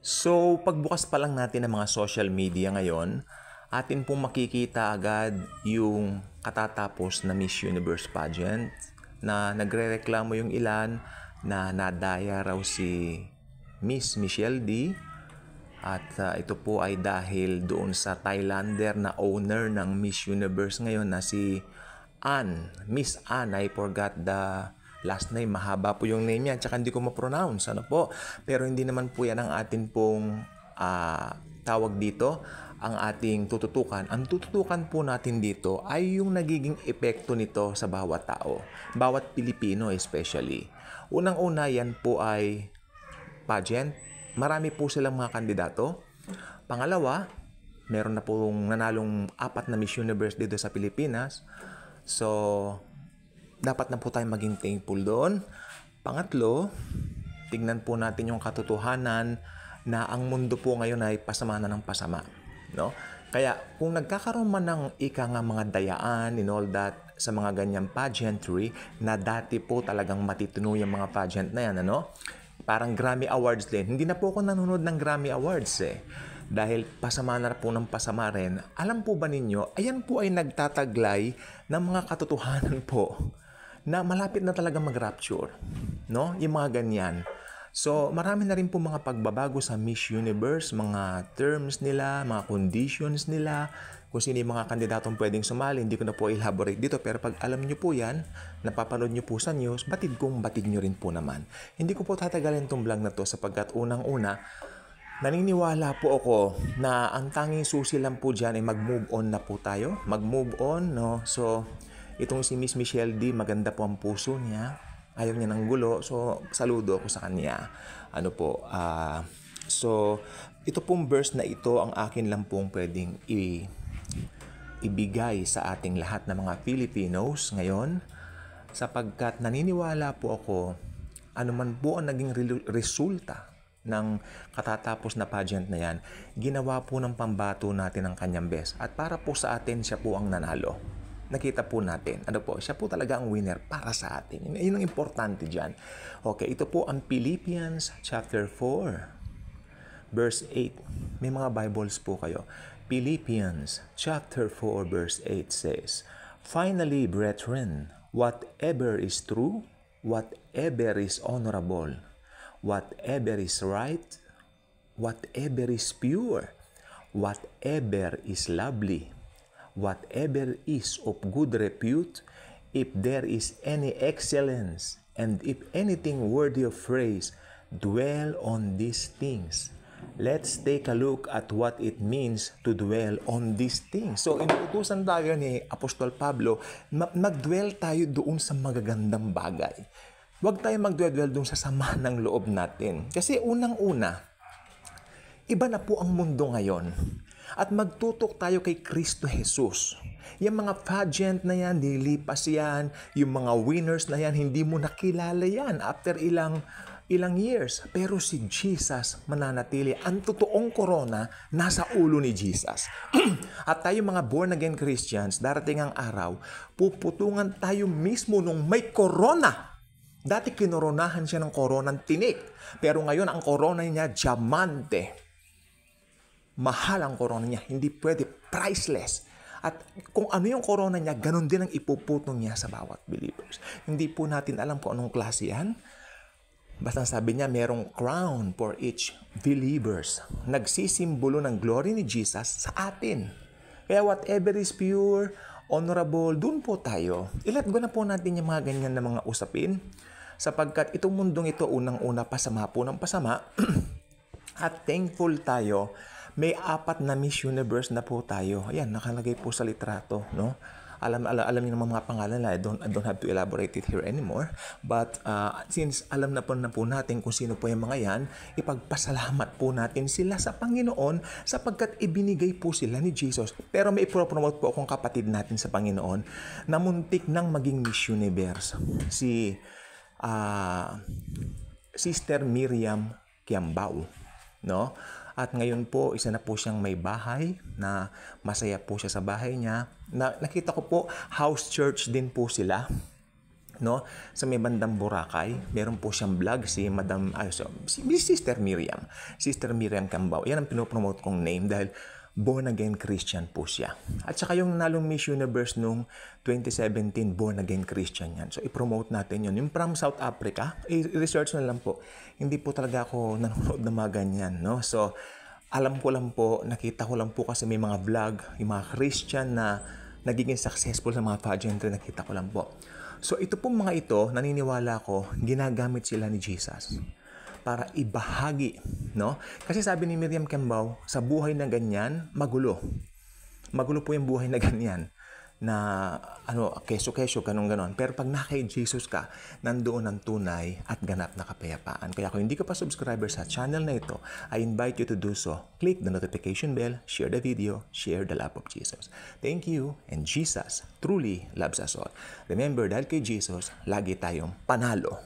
So, pagbukas pa lang natin ng mga social media ngayon, atin pong makikita agad yung katatapos na Miss Universe pageant na nagrereklamo yung ilan na nadaya raw si Miss Michelle D. At ito po ay dahil doon sa Thailander na owner ng Miss Universe ngayon na si Ann. Miss Ann, I forgot the last name. Mahaba po yung name yan. Tsaka hindi ko ma-pronounce. Ano po? Pero hindi naman po yan ang atin pong tawag dito. Ang ating tututukan. Ang tututukan po natin dito ay yung nagiging epekto nito sa bawat tao. Bawat Pilipino especially. Unang-una yan po ay pageant. Marami po silang mga kandidato. Pangalawa, meron na pong nanalong 4 na Miss Universe dito sa Pilipinas. So, dapat na po tayong maging thankful doon. Pangatlo, tignan po natin yung katotohanan na ang mundo po ngayon ay pasama na ng pasama. No? Kaya kung nagkakaroon man ng mga dayaan and all that sa mga ganyang pageantry na dati po talagang matitino yung mga pageant na yan, ano? Parang Grammy Awards din. Hindi na po ako nanonood ng Grammy Awards dahil pasama na po ng pasama rin. Alam po ba ninyo, ayan po ay nagtataglay ng mga katotohanan po na malapit na talaga mag-rapture. No? Yung mga ganyan. So, marami na rin po mga pagbabago sa Miss Universe, mga terms nila, mga conditions nila, kung sino yung mga kandidatong pwedeng sumali. Hindi ko na po elaborate dito, pero pag alam nyo po yan, napapanood nyo po sa news, batid nyo rin po naman. Hindi ko po tatagalin itong vlog na to sapagkat unang-una, naniniwala po ako na ang tanging susi lang po dyan ay mag-move on na po tayo. Mag-move on, no? So, itong si Miss Michelle D, maganda po ang puso niya. Ayaw niya ng gulo. So, saludo ako sa kanya. So, ito pong verse na ito, ang akin lang pong pwedeng ibigay sa ating lahat ng mga Filipinos ngayon. Sapagkat naniniwala po ako, anuman po ang naging resulta ng katatapos na pageant na yan, ginawa po ng pambato natin ang kanyang best. At para po sa atin, siya po ang nanalo. Nakita po natin. Siya po talaga ang winner para sa atin. Yun ang importante dyan. Okay, ito po ang Philippians chapter 4, verse 8. May mga Bibles po kayo. Philippians chapter 4, verse 8 says, "Finally, brethren, whatever is true, whatever is honorable, whatever is right, whatever is pure, whatever is lovely, whatever is of good repute, if there is any excellence, and if anything worthy of praise, dwell on these things." Let's take a look at what it means to dwell on these things. So, inuutusan tayo ni Apostol Pablo, mag-dwell tayo doon sa magagandang bagay. Huwag tayo mag-dwell doon sa sama ng loob natin. Kasi unang-una, iba na po ang mundo ngayon. At magtutok tayo kay Kristo Jesus. Yung mga pageant na yan, lilipas yan. Yung mga winners na yan, hindi mo nakilala yan after ilang years. Pero si Jesus mananatili. Ang totoong corona, nasa ulo ni Jesus. At tayo mga born-again Christians, darating ang araw, puputungan tayo mismo nung may corona. Dati kinoronahan siya ng koronang tinik. Pero ngayon, ang corona niya, diamante. Mahal ang corona niya. Hindi pwede. Priceless. At kung ano yung corona niya, ganun din ang ipuputong niya sa bawat believers. Hindi po natin alam kung anong klase yan. Basta sabi niya, merong crown for each believers. Nagsisimbolo ng glory ni Jesus sa atin. Kaya whatever is pure, honorable, dun po tayo. Ilat go na po natin yung mga ganyan na mga usapin. Sapagkat itong mundong ito, unang-una pasama po ng pasama. At thankful tayo, may 4 na Miss Universe na po tayo. Ayan, nakalagay po sa litrato, no? Alam niyo naman mga pangalan na, I don't have to elaborate it here anymore. But since alam na po natin kung sino po yung mga yan, ipagpasalamat po natin sila sa Panginoon sapagkat ibinigay po sila ni Jesus. Pero may ipropromote po akong kapatid natin sa Panginoon na muntik nang maging Miss Universe. Si Sister Miriam Kiambao, no? At ngayon po, isa na po siyang may bahay na masaya po siya sa bahay niya. Nakita ko po, house church din po sila. no, sa may bandang Boracay, meron po siyang vlog si Sister Miriam. Sister Miriam Cambao. Yan ang pinopromote kong name dahil born again Christian po siya. At saka yung nanalong Miss Universe nung 2017, born again Christian yan. So i-promote natin yun. Yung from South Africa, i-research na lang po. Hindi po talaga ako nanonood na mga ganyan, no? So alam ko lang po, nakita ko lang po kasi may mga vlog, yung mga Christian na nagiging successful sa mga pageantry, nakita ko lang po. So ito pong mga ito, naniniwala ko, ginagamit sila ni Jesus para ibahagi, no? Kasi sabi ni Miriam Cambao, sa buhay na ganyan, magulo. Magulo po yung buhay na ganyan na keso-keso, ganun-ganon. Pero pag kay Jesus ka, nandoon ang tunay at ganap na kapayapaan. Kaya kung hindi ka pa subscriber sa channel na ito, I invite you to do so. Click the notification bell, share the video, share the love of Jesus. Thank you, and Jesus truly loves us all. Remember, dahil kay Jesus, lagi tayong panalo.